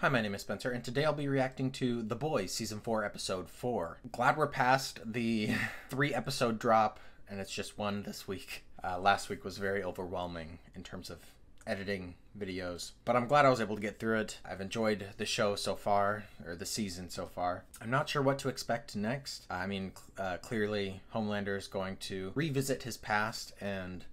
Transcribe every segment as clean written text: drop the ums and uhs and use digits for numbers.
Hi, my name is Spencer, and today I'll be reacting to The Boys Season 4, Episode 4. Glad we're past the 3-episode drop, and it's just one this week. Last week was very overwhelming in terms of editing videos, but I'm glad I was able to get through it. I've enjoyed the show so far, or the season so far. I'm not sure what to expect next. I mean, clearly Homelander is going to revisit his past and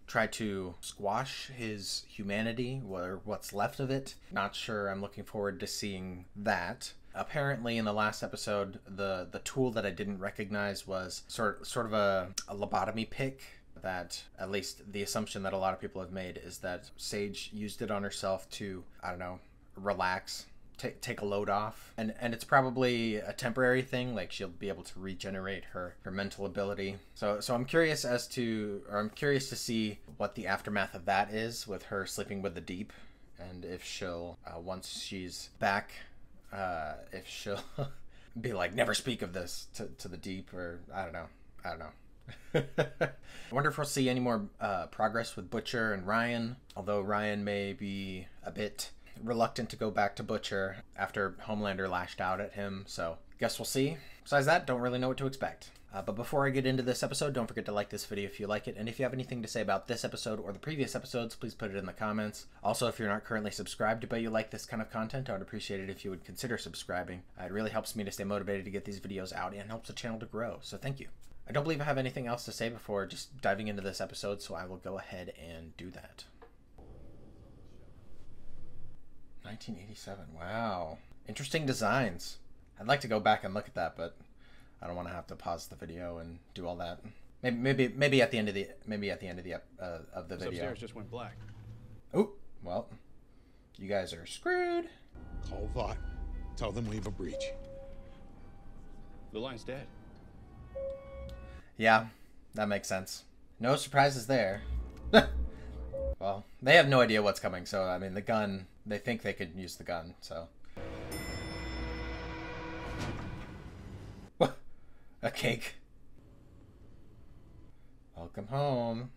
try to squash his humanity, or what's left of it. Not sure. I'm looking forward to seeing that. Apparently in the last episode, the tool that I didn't recognize was sort of a lobotomy pick, that at least the assumption that a lot of people have made is that Sage used it on herself to, I don't know, relax, take a load off, and it's probably a temporary thing. Like, she'll be able to regenerate her mental ability. So I'm curious I'm curious to see what the aftermath of that is, with her sleeping with the Deep, and if she'll once she's back, if she'll be like, never speak of this to the Deep, or I don't know. I wonder if we'll see any more progress with Butcher and Ryan, although Ryan may be a bit reluctant to go back to Butcher after Homelander lashed out at him, so guess we'll see. Besides that, don't really know what to expect. But before I get into this episode, don't forget to like this video if you like it, and if you have anything to say about this episode or the previous episodes, please put it in the comments. Also, if you're not currently subscribed but you like this kind of content, I would appreciate it if you would consider subscribing. It really helps me to stay motivated to get these videos out and helps the channel to grow, so thank you. I don't believe I have anything else to say before just diving into this episode, so I will go ahead and do that. 1987. Wow. Interesting designs. I'd like to go back and look at that, but I don't want to have to pause the video and do all that. Maybe at the end of the of the video. Upstairs just went black. Oh, well, you guys are screwed. Call Vought. Tell them we have a breach. The line's dead. Yeah, that makes sense. No surprises there. Well, they have no idea what's coming, so, I mean, the gun, they think they could use the gun, so. A cake. Welcome home.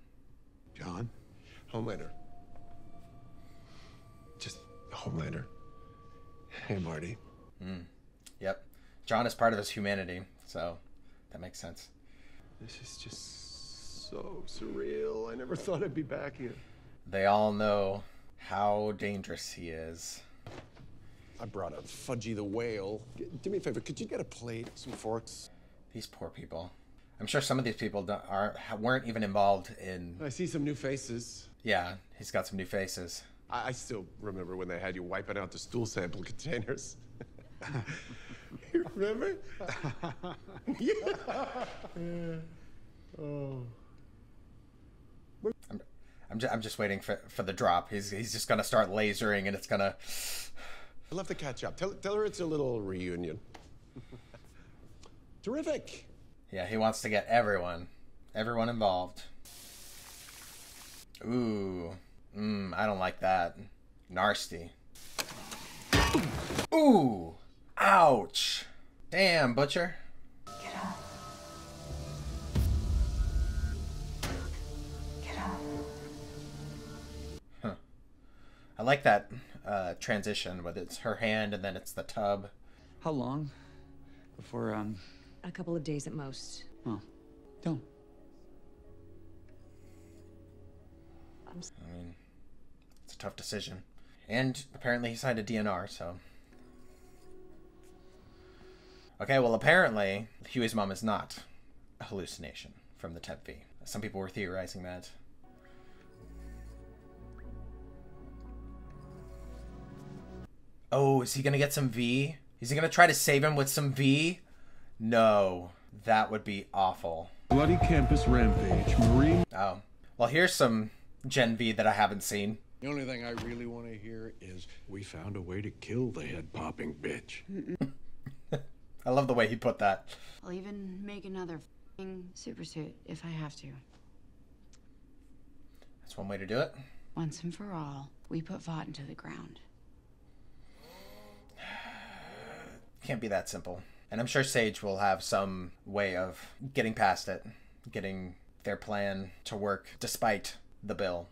John? Homelander. Just Homelander. Hey, Marty. Yep. John is part of his humanity, so that makes sense. This is just so surreal. I never thought I'd be back here. They all know how dangerous he is. I brought up Fudgy the Whale. Do me a favor, could you get a plate, some forks? These poor people. I'm sure some of these people weren't even involved in... I see some new faces. Yeah, he's got some new faces. I still remember when they had you wiping out the stool sample containers. You remember? Yeah. Oh. I'm just waiting for the drop. He's just gonna start lasering, and it's gonna... I'd love to catch up. Tell her it's a little reunion. Terrific. Yeah, he wants to get everyone involved. Ooh. I don't like that. Nasty. Ooh. Ouch. Damn, Butcher. Get up. Get up. Huh. I like that transition, with it's her hand and then it's the tub. How long before, A couple of days at most. Oh, don't. I mean, it's a tough decision. And apparently he signed a DNR, so... Okay, well, apparently Hughie's mom is not a hallucination from the Temp V. Some people were theorizing that. Oh, is he gonna get some V? Is he gonna try to save him with some V? No, that would be awful. Bloody campus rampage, Marine. Oh, well, here's some Gen V that I haven't seen. The only thing I really want to hear is, we found a way to kill the head-popping bitch. I love the way he put that. I'll even make another f***ing super suit if I have to. That's one way to do it. Once and for all, we put Vought into the ground. Can't be that simple. And I'm sure Sage will have some way of getting past it, getting their plan to work despite the bill.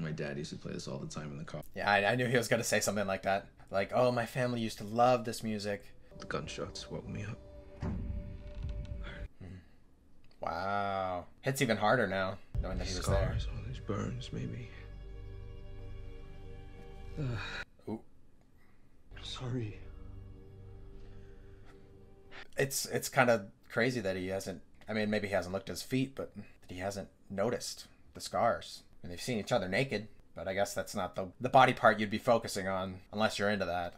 My dad used to play this all the time in the car. Yeah, I knew he was going to say something like that. Like, oh, my family used to love this music. The gunshots woke me up. Wow. Hits even harder now, knowing that he was there. Scars, all these burns, maybe. Ooh. Sorry. It's kind of crazy that he hasn't, I mean, maybe he hasn't looked at his feet, but that he hasn't noticed the scars. I mean, they've seen each other naked, but I guess that's not the body part you'd be focusing on, unless you're into that.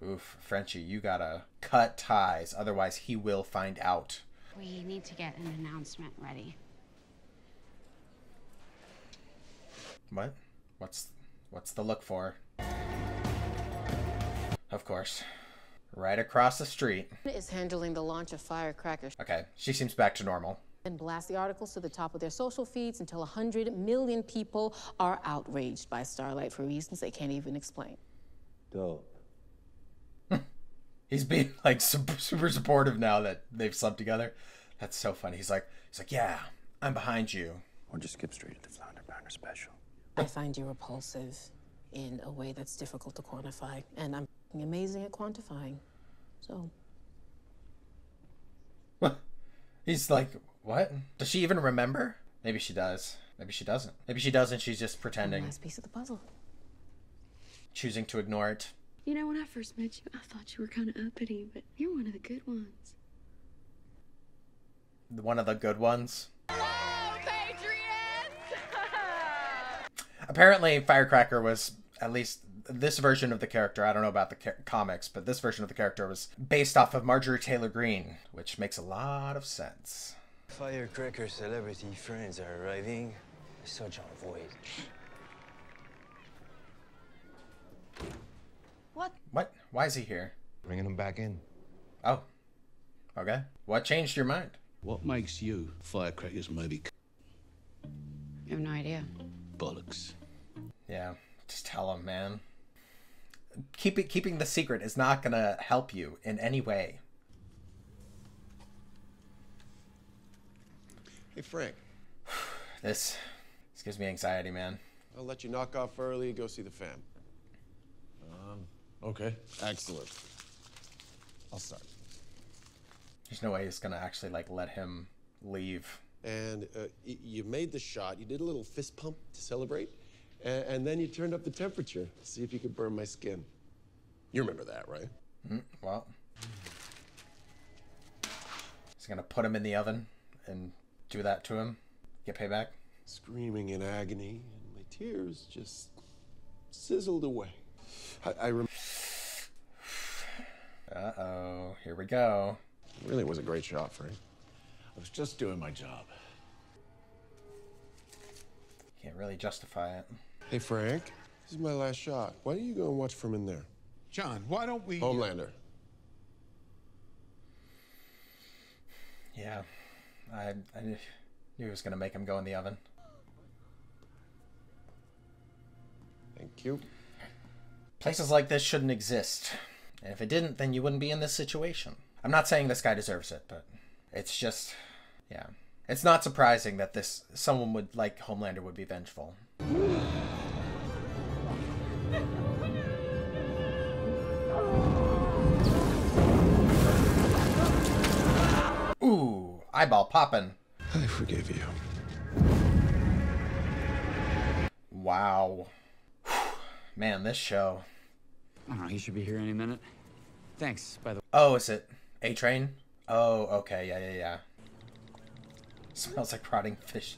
Oof, Frenchie, you gotta cut ties, otherwise he will find out. We need to get an announcement ready. What? What's the look for? Of course. Right across the street. Is handling the launch of Firecracker. Okay, she seems back to normal. And blast the articles to the top of their social feeds until 100 million people are outraged by Starlight for reasons they can't even explain. Dope. He's being like super supportive now that they've slept together. That's so funny. He's like, yeah, I'm behind you. Or just skip straight to the Flounder Pounder special. I find you repulsive in a way that's difficult to quantify, and I'm amazing at quantifying. So. He's like, what? Does she even remember? Maybe she does. Maybe she doesn't. Maybe she doesn't. She's just pretending. Last piece of the puzzle. Choosing to ignore it. You know, when I first met you, I thought you were kind of uppity, but you're one of the good ones. One of the good ones? Hello, Patriots! Apparently, Firecracker was, at least this version of the character, I don't know about the comics, but this version of the character was based off of Marjorie Taylor Greene, which makes a lot of sense. Firecracker celebrity friends are arriving. Such a void. What? Why is he here? Bringing him back in. Oh. Okay. What changed your mind? What makes you Firecracker's maybe I have no idea. bollocks? Yeah. Just tell him, man. Keeping the secret is not gonna help you in any way. Hey, Frank. This gives me anxiety, man. I'll let you knock off early, go see the fam. Okay. Excellent. I'll start. There's no way he's gonna actually like let him leave. And you made the shot. You did a little fist pump to celebrate. And then you turned up the temperature to see if you could burn my skin. You remember that, right? Well. He's gonna put him in the oven and do that to him. Get payback. Screaming in agony, and my tears just sizzled away. I remember. Uh-oh. Here we go. It really was a great shot, Frank. I was just doing my job. Can't really justify it. Hey, Frank. This is my last shot. Why don't you go and watch from in there? John, why don't we... Homelander. Yeah. I knew he was going to make him go in the oven. Thank you. Places like this shouldn't exist. And if it didn't, then you wouldn't be in this situation. I'm not saying this guy deserves it, but it's just, yeah. It's not surprising that someone would, like Homelander, would be vengeful. Ooh, eyeball popping. I forgive you. Wow. Man, this show. I don't know, he should be here any minute. Thanks, by the way. Oh, is it A-Train? Oh, okay, yeah. Smells like rotting fish.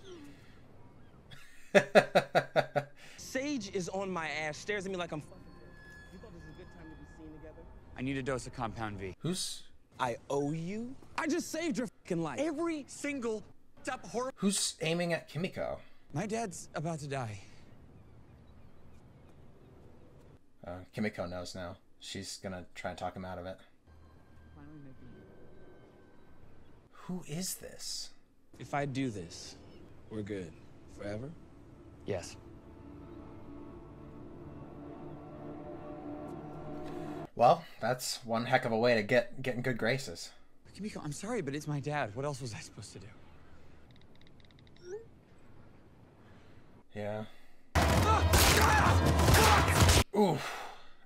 Sage is on my ass, stares at me like I'm fucking. You thought this was a good time to be seen together? I need a dose of Compound V. Who's... I owe you? I just saved your fucking life. Every single up horror. Who's aiming at Kimiko? My dad's about to die. Kimiko knows now. She's gonna try and talk him out of it. Who is this? If I do this, we're good. Forever? Yes. Well, that's one heck of a way to get in good graces. Kimiko, I'm sorry, but it's my dad. What else was I supposed to do? Yeah. Oof.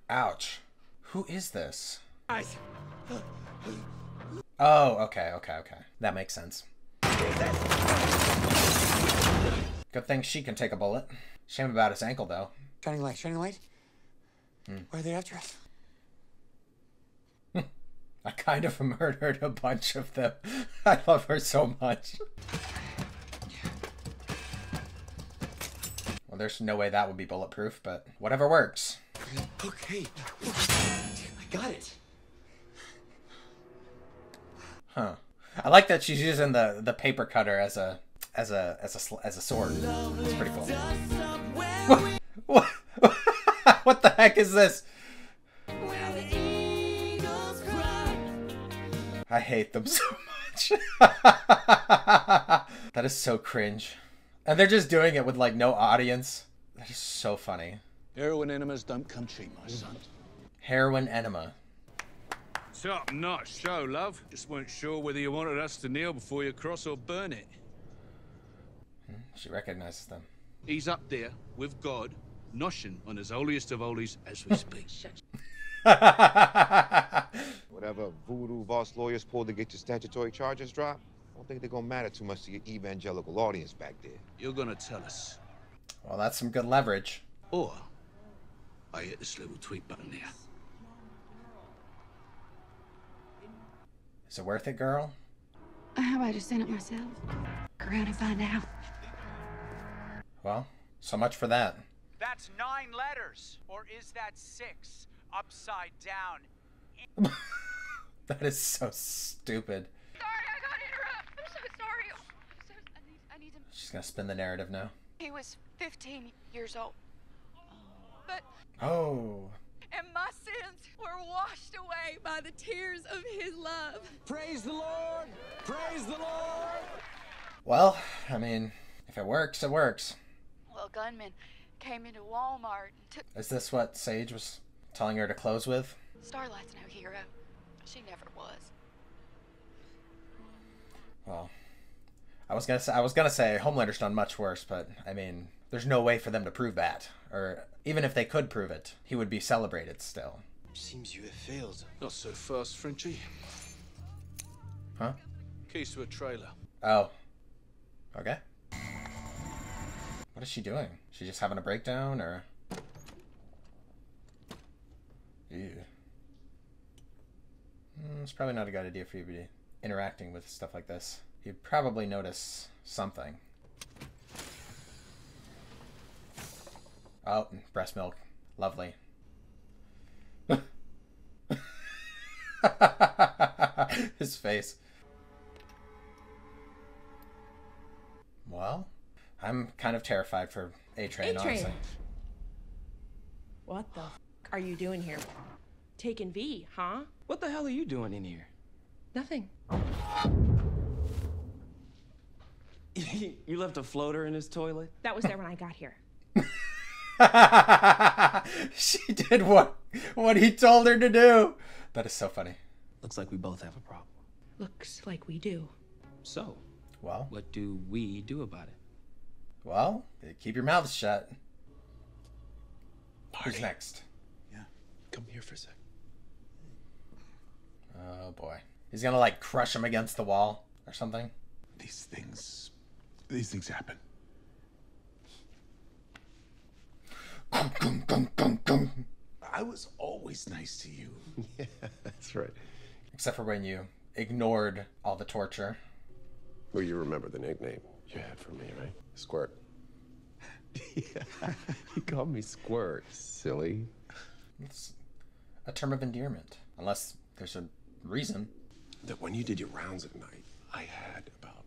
Ouch. Who is this? Oh, okay. That makes sense. Good thing she can take a bullet. Shame about his ankle, though. Shining light. Why are they after us? I kind of murdered a bunch of them. I love her so much. Well, there's no way that would be bulletproof, but whatever works. Okay. I got it. Huh. I like that she's using the paper cutter as a sword. It's pretty cool. What? What the heck is this? I hate them so much. That is so cringe. And they're just doing it with like no audience. That is so funny. Heroin enemas don't come cheap, my son. Heroin enema. Top-notch show, love. Just weren't sure whether you wanted us to kneel before you cross or burn it. She recognizes them. He's up there with God, noshing on his holiest of holies as we speak. Whatever voodoo Voss lawyers pulled to get your statutory charges dropped, I don't think they're gonna matter too much to your evangelical audience back there. You're gonna tell us. Well, that's some good leverage. Or I hit this little tweet button here. Is it worth it, girl? How about I just send it myself? Go around and find out. Well, so much for that. That's 9 letters. Or is that 6? Upside down. That is so stupid. Sorry, I got interrupted. I'm so sorry. I need to... She's gonna spin the narrative now. He was 15 years old. But... Oh. And my sins were washed away by the tears of his love. Praise the Lord! Praise the Lord! Well, I mean, if it works, it works. Well, gunman came into Walmart and took... Is this what Sage was telling her to close with? Starlight's no hero. She never was. Well, I was gonna say Homelander's done much worse, but I mean, there's no way for them to prove that. Or even if they could prove it, he would be celebrated still. Seems you have failed. Not so fast, Frenchie. Huh? Keys to a trailer. Oh. Okay. What is she doing? She just having a breakdown, or? Ew. It's probably not a good idea for you to be interacting with stuff like this. You'd probably notice something. Oh, breast milk. Lovely. His face. Well, I'm kind of terrified for A-Train, honestly. What the f are you doing here? Taking V, huh? What the hell are you doing in here? Nothing. You left a floater in his toilet? That was there when I got here. She did what he told her to do. That is so funny. Looks like we both have a problem. Looks like we do. So, well, what do we do about it? Well, keep your mouth shut. Party. Who's next? Yeah, come here for a sec. Oh boy. He's gonna like crush him against the wall or something. These things happen. I was always nice to you. Yeah, that's right. Except for when you ignored all the torture. Well, you remember the nickname you had for me, right? Squirt. Yeah, you called me Squirt, silly. It's a term of endearment, unless there's a reason. That when you did your rounds at night, I had about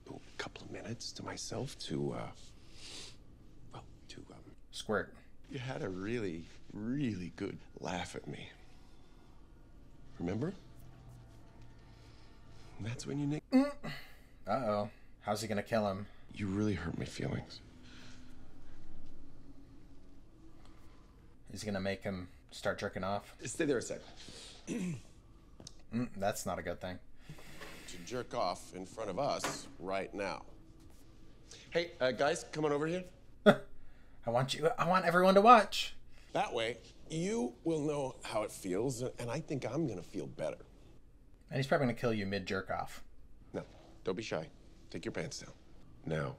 a couple of minutes to myself to squirt. You had a really, really good laugh at me. Remember? And that's when you nicked. Uh-oh. How's he gonna kill him? You really hurt my feelings. He's gonna make him start jerking off. Stay there a sec. That's not a good thing. To jerk off in front of us right now. Hey, guys, come on over here. I want everyone to watch. That way, you will know how it feels, and I think I'm gonna feel better. And he's probably gonna kill you mid jerk off. No, don't be shy. Take your pants down. Now.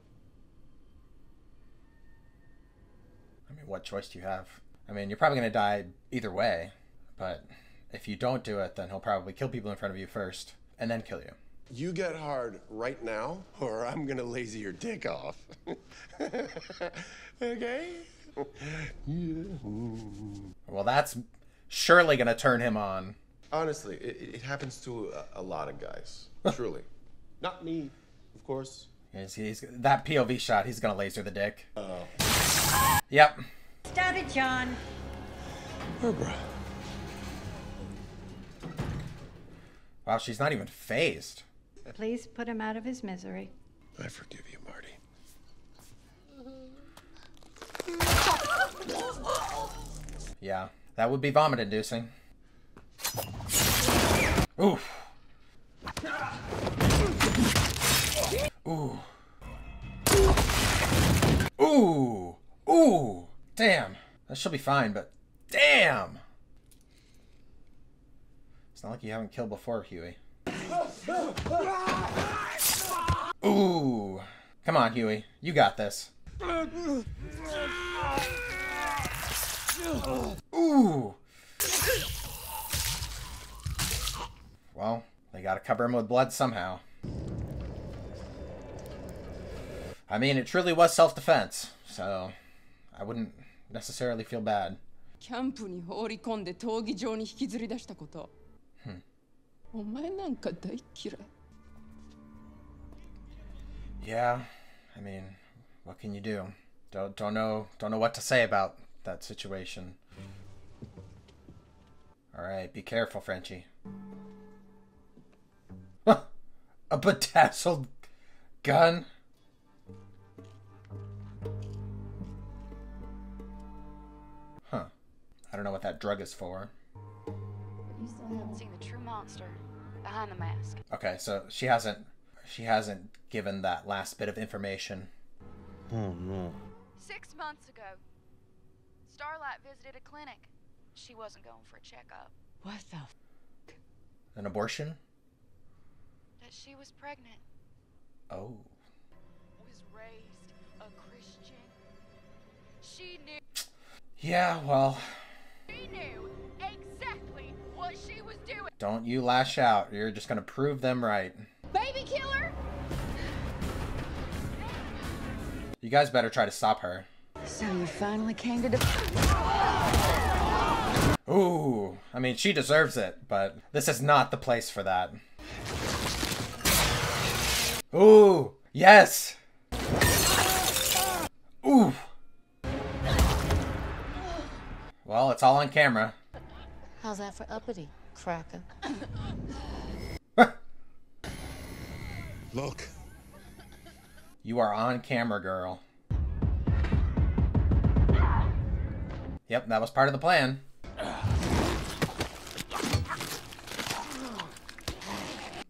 I mean, what choice do you have? I mean, you're probably gonna die either way, but if you don't do it, then he'll probably kill people in front of you first, and then kill you. You get hard right now, or I'm gonna lazy your dick off. Okay? Well, that's surely gonna turn him on. Honestly, it happens to a lot of guys. Truly. Not me, of course. He's that POV shot, he's gonna laser the dick. Yep. Stop it, John. Barbara. Wow, she's not even phased. Please put him out of his misery. I forgive you, Marty. Yeah, that would be vomit-inducing. Oof. Ooh. Ooh. Ooh. Damn. That should be fine, but damn. It's not like you haven't killed before, Hughie. Ooh. Come on, Hughie. You got this. Ooh. Well, they gotta cover him with blood somehow. I mean, it truly was self-defense, so I wouldn't necessarily feel bad. キャンプに放り込んで闘技場に引きずり出したこと。お前なんか大嫌い。Yeah, I mean, what can you do? Don't know what to say about that situation. All right, be careful, Frenchie. A bedazzled gun. Huh. I don't know what that drug is for. You still haven't seen the true monster behind the mask. Okay, so she hasn't given that last bit of information. Oh no. 6 months ago, Starlight visited a clinic. She wasn't going for a checkup. What the An abortion? That she was pregnant. Oh. Was raised a Christian. She knew. Yeah, well. She knew exactly what she was doing. Don't you lash out. You're just gonna prove them right. Baby killer! You guys better try to stop her. So you finally came to Ooh, I mean, she deserves it, but this is not the place for that. Ooh, yes! Ooh! Well, it's all on camera. How's that for uppity, cracker? Look. You are on camera, girl. Yep, that was part of the plan.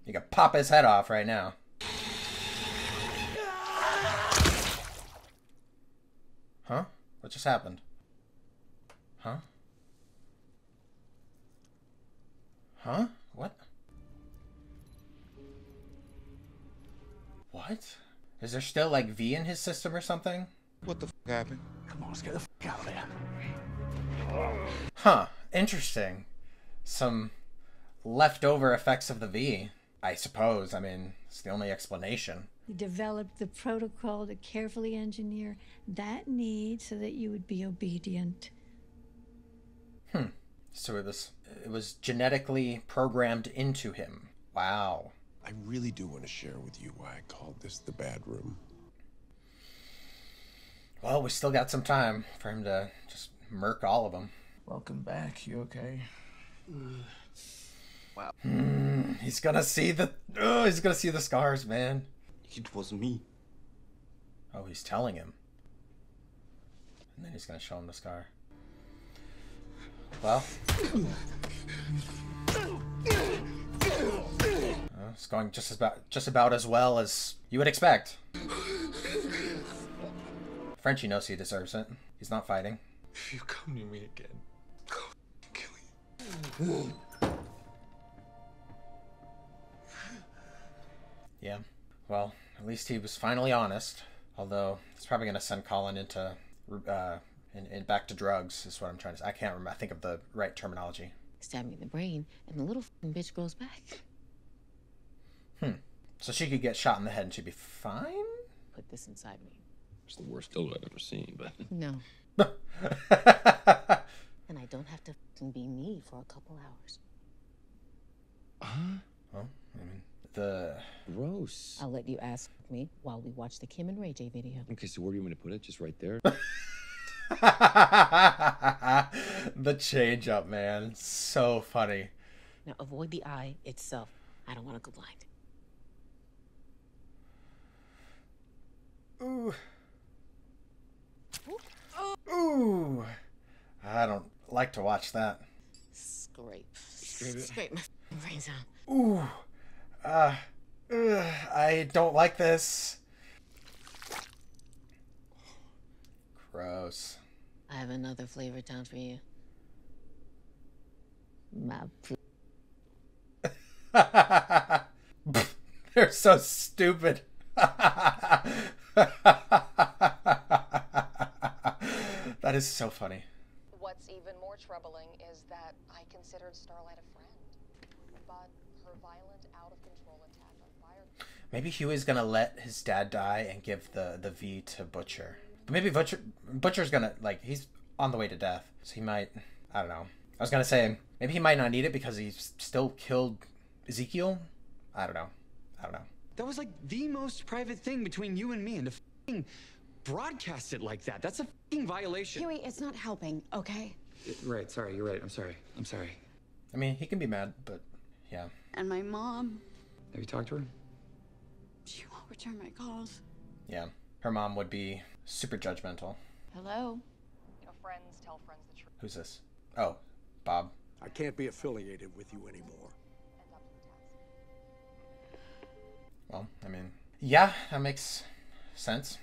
You can pop his head off right now. Huh? What just happened? Huh? Huh? What? What? Is there still like V in his system or something? What the f happened? Come on, let's get the f out of here. Huh. Interesting. Some leftover effects of the V, I suppose. I mean, it's the only explanation. You developed the protocol to carefully engineer that need so that you would be obedient. So it was genetically programmed into him. Wow. I really do want to share with you why I called this the bad room. Well, we still got some time for him to just murk all of them. Welcome back. You okay? Wow. He's gonna see the scars, man. It was me. Oh, he's telling him. And then he's gonna show him the scar. Well. It's going just about as well as you would expect. Frenchie knows he deserves it. He's not fighting. If you come near me again, I'll kill you. Yeah. Well, at least he was finally honest. Although it's probably gonna send Colin into back to drugs. Is what I'm trying to say. I can't remember. I think of the right terminology. Stab me in the brain, and the little bitch grows back. So she could get shot in the head and she'd be fine? Put this inside me. It's the worst dildo I've ever seen, but... No. And I don't have to be me for a couple hours. Well, I mean, the... Gross. I'll let you ask me while we watch the Kim and Ray J video. Okay, so where do you want me to put it? Just right there? The change up, man. So funny. Now avoid the eye itself. I don't want to go blind. Ooh. Ooh. I don't like to watch that. Scrape my brains out. Ooh. I don't like this. Gross. I have another flavor town for you. They're so stupid. That is so funny. What's even more troubling is that I considered Starlight a friend, but her violent, out-of-control attack on Firecracker... Maybe Hughie's gonna let his dad die and give the V to Butcher. But maybe Butcher's gonna, like, he's on the way to death. So he might, I don't know. I was gonna say, maybe he might not need it because he's still killed Ezekiel? I don't know. That was like the most private thing between you and me, and to f***ing broadcast it like that, that's a f***ing violation. Hughie, it's not helping, okay? Right, sorry, you're right. I'm sorry. I mean, he can be mad, but yeah. And my mom, Have you talked to her? she won't return my calls. Yeah. Her mom would be super judgmental. Hello? You know, friends tell friends the truth. Who's this? Oh, Bob. I can't be affiliated with you anymore. Well, I mean, yeah, that makes sense.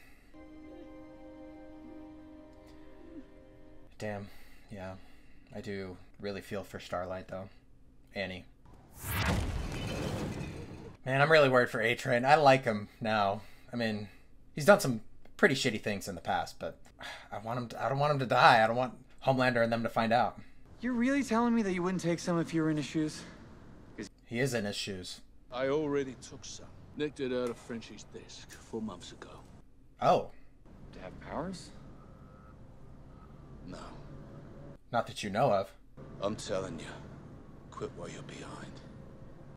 Damn, yeah. I do really feel for Starlight, though. Annie. Man, I'm really worried for A-Train. I like him now. I mean, he's done some pretty shitty things in the past, but I don't want him to die. I don't want Homelander and them to find out. You're really telling me that you wouldn't take some if you were in his shoes? He is in his shoes. I already took some. Nicked it out of Frenchie's desk 4 months ago. Oh. To have powers? No. Not that you know of. I'm telling you, quit while you're behind.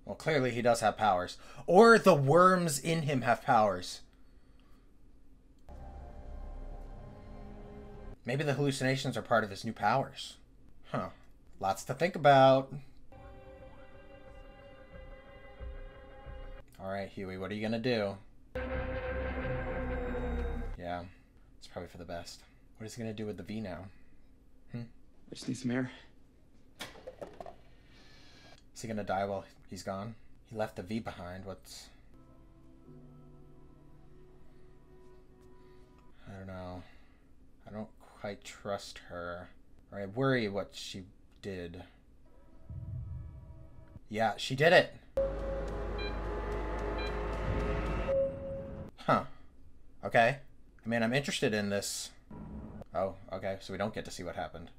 Well, clearly he does have powers. Or the worms in him have powers. Maybe the hallucinations are part of his new powers. Huh. Lots to think about. Alright, Hughie, what are you gonna do? Yeah, it's probably for the best. What is he gonna do with the V now? I just need some air. Is he gonna die while he's gone? He left the V behind. What's... I don't know. I don't quite trust her. Or I worry what she did. Yeah, she did it! Huh. Okay. I mean, I'm interested in this. Oh, okay. So we don't get to see what happened.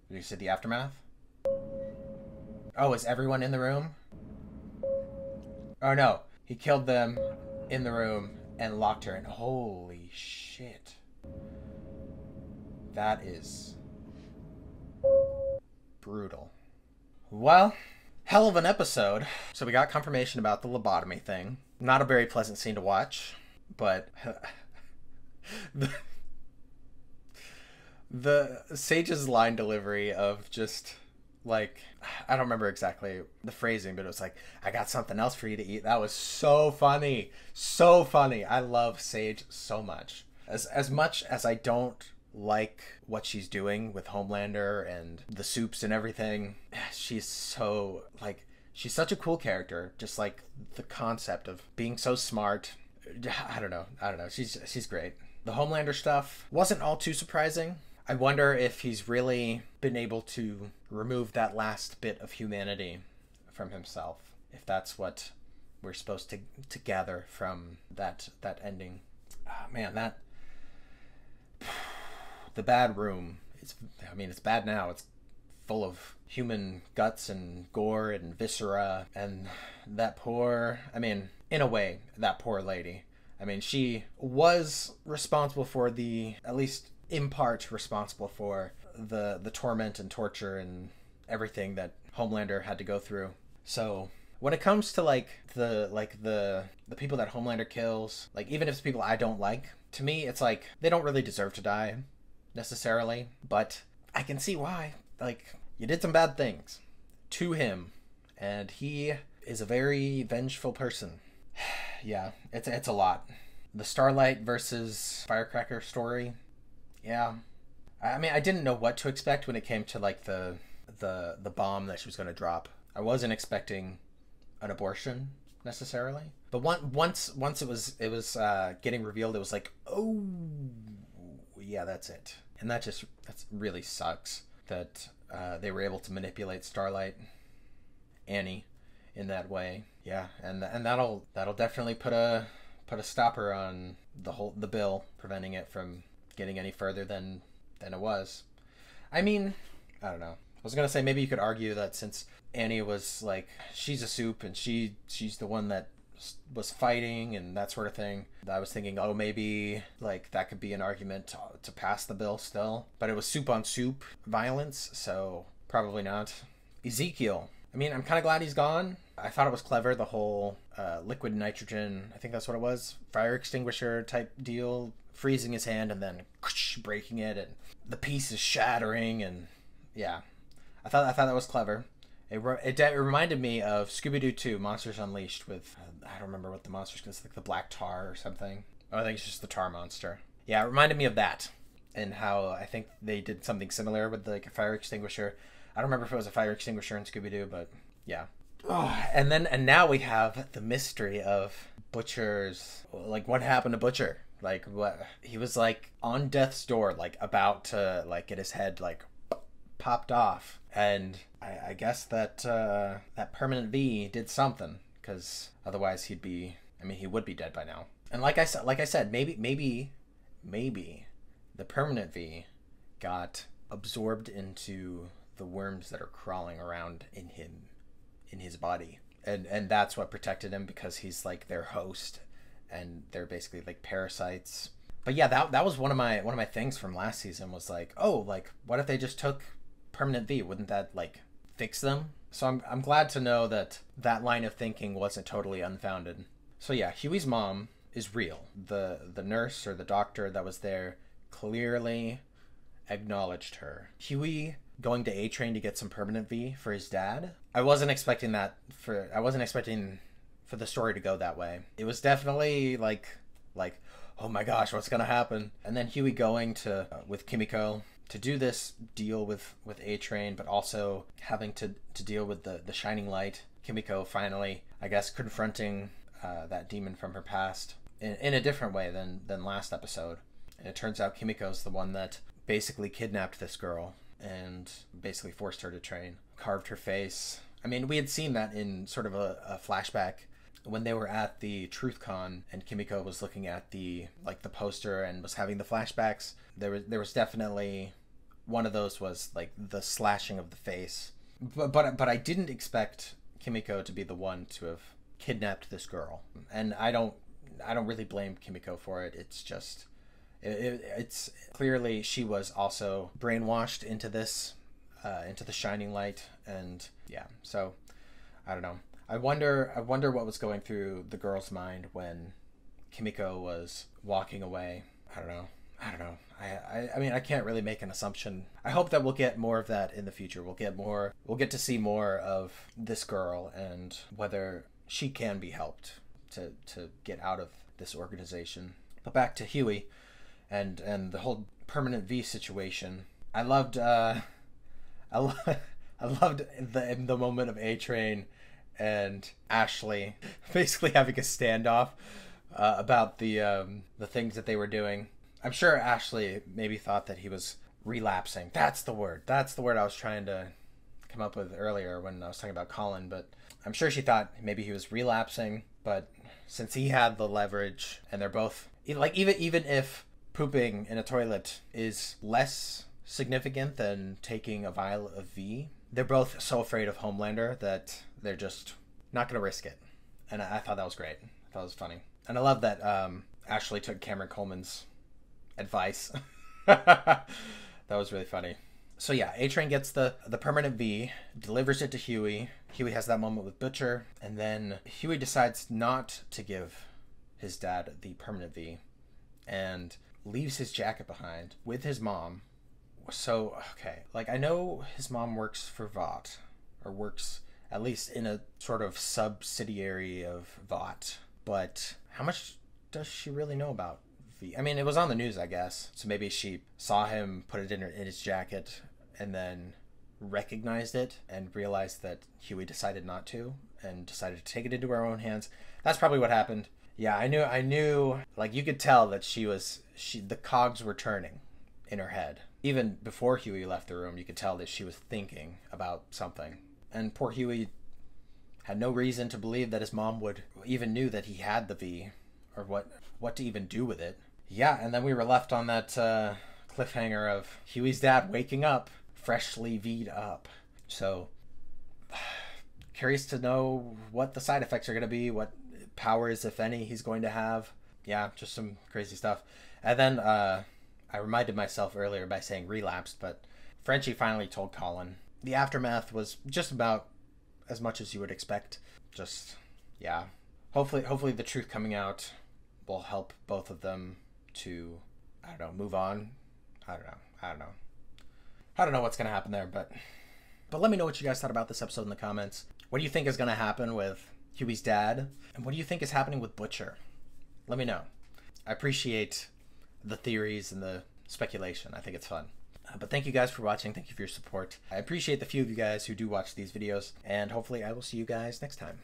Did you see the aftermath? Oh, is everyone in the room? Oh, no. He killed them in the room and locked her in. Holy shit. That is brutal. Well, hell of an episode. So we got confirmation about the lobotomy thing. Not a very pleasant scene to watch. But the Sage's line delivery of just like, I don't remember exactly the phrasing, but it was like, I got something else for you to eat. That was so funny. So funny. I love Sage so much. As much as I don't like what she's doing with Homelander and the soups and everything, she's so, like, she's such a cool character. Just like the concept of being so smart. I don't know. She's great. The Homelander stuff wasn't all too surprising. I wonder if he's really been able to remove that last bit of humanity from himself. If that's what we're supposed to gather from that ending. Oh, man, that... The bad room. It's bad now. It's full of human guts and gore and viscera. And that poor... in a way, that poor lady. She was responsible for at least in part responsible for the torment and torture and everything that Homelander had to go through. So when it comes to the people that Homelander kills, even if it's people I don't like, to me it's like they don't really deserve to die necessarily, but I can see why. You did some bad things to him, and he is a very vengeful person. Yeah, it's a lot. The Starlight versus Firecracker story. Yeah. I didn't know what to expect when it came to the bomb that she was going to drop. I wasn't expecting an abortion necessarily, but once it was getting revealed, it was like, oh yeah, that's it. And that really sucks that they were able to manipulate Starlight, Annie, in that way. Yeah, and that'll definitely put a stopper on the bill, preventing it from getting any further than it was. I don't know. I was gonna say maybe you could argue that since Annie was she's a soup and she's the one that was fighting and that sort of thing, I was thinking, oh, maybe that could be an argument to pass the bill still. But it was soup on soup violence, so probably not. Ezekiel. I'm kind of glad he's gone. I thought it was clever, the whole liquid nitrogen, I think that's what it was, fire extinguisher type deal, freezing his hand and then breaking it and the piece is shattering, and yeah, I thought that was clever. It reminded me of Scooby-Doo 2, Monsters Unleashed, with, I don't remember what the monster's called, the black tar or something. Oh, I think it's just the tar monster. Yeah, it reminded me of that, and how I think they did something similar with a fire extinguisher. I don't remember if it was a fire extinguisher in Scooby-Doo, but yeah. Oh, and now we have the mystery of Butcher's, what happened to Butcher? What he was on death's door, about to get his head popped off, and I guess that that permanent V did something, because otherwise he would be dead by now. And like I said, maybe the permanent V got absorbed into the worms that are crawling around in his body, and that's what protected him, because he's their host, and they're basically parasites. But yeah, that was one of my things from last season, was what if they just took permanent V? Wouldn't that fix them? So I'm glad to know that line of thinking wasn't totally unfounded. So yeah, Hughie's mom is real. The nurse or the doctor that was there clearly acknowledged her. Hughie going to A-Train to get some permanent V for his dad. I wasn't expecting for the story to go that way. It was definitely oh my gosh, what's gonna happen? And then Hughie going to with Kimiko to do this deal with A-Train, but also having to deal with the shining light. Kimiko finally, I guess, confronting that demon from her past in a different way than last episode. And it turns out Kimiko's the one that basically kidnapped this girl and basically forced her to train, carved her face. We had seen that in sort of a flashback when they were at the TruthCon, and Kimiko was looking at the poster and was having the flashbacks. There was definitely one of those was the slashing of the face, but I didn't expect Kimiko to be the one to have kidnapped this girl, and I don't really blame Kimiko for it. It's just it's clearly she was also brainwashed into this, into the shining light, and yeah. So I don't know. I wonder what was going through the girl's mind when Kimiko was walking away. I don't know. I can't really make an assumption. I hope that we'll get more of that in the future. We'll get to see more of this girl and whether she can be helped to get out of this organization. But back to Hughie and the whole permanent V situation. I loved the moment of A-Train and Ashley basically having a standoff about the things that they were doing. I'm sure Ashley maybe thought that he was relapsing. That's the word. That's the word I was trying to come up with earlier when I was talking about Colin, but I'm sure she thought maybe he was relapsing, but since he had the leverage and they're both like, even if pooping in a toilet is less significant than taking a vial of V, they're both so afraid of Homelander that they're just not going to risk it. And I thought that was great. I thought it was funny. And I love that Ashley took Cameron Coleman's advice. That was really funny. So yeah, A-Train gets the permanent V, delivers it to Hughie. Hughie has that moment with Butcher, and then Hughie decides not to give his dad the permanent V and leaves his jacket behind with his mom. So, okay, like, I know his mom works for Vought, or works at least in a sort of subsidiary of Vought, but how much does she really know about V? I mean, it was on the news, I guess, so maybe she saw him put it in his jacket and then recognized it and realized that Hughie decided not to and decided to take it into her own hands. That's probably what happened. Yeah, I knew, like, you could tell that the cogs were turning in her head. Even before Hughie left the room, you could tell that she was thinking about something. And poor Hughie had no reason to believe that his mom would even knew that he had the V, or what to even do with it. Yeah, and then we were left on that cliffhanger of Hughie's dad waking up, freshly V'd up. So, curious to know what the side effects are going to be, what powers, if any, he's going to have. Yeah, just some crazy stuff. And then I reminded myself earlier by saying relapsed, but Frenchie finally told Colin. The aftermath was just about as much as you would expect. Just, yeah. Hopefully the truth coming out will help both of them to, I don't know, move on. I don't know what's going to happen there, but let me know what you guys thought about this episode in the comments. What do you think is going to happen with Hughie's dad? And what do you think is happening with Butcher? Let me know. I appreciate the theories and the speculation. I think it's fun. But thank you guys for watching. Thank you for your support. I appreciate the few of you guys who do watch these videos, and hopefully I will see you guys next time.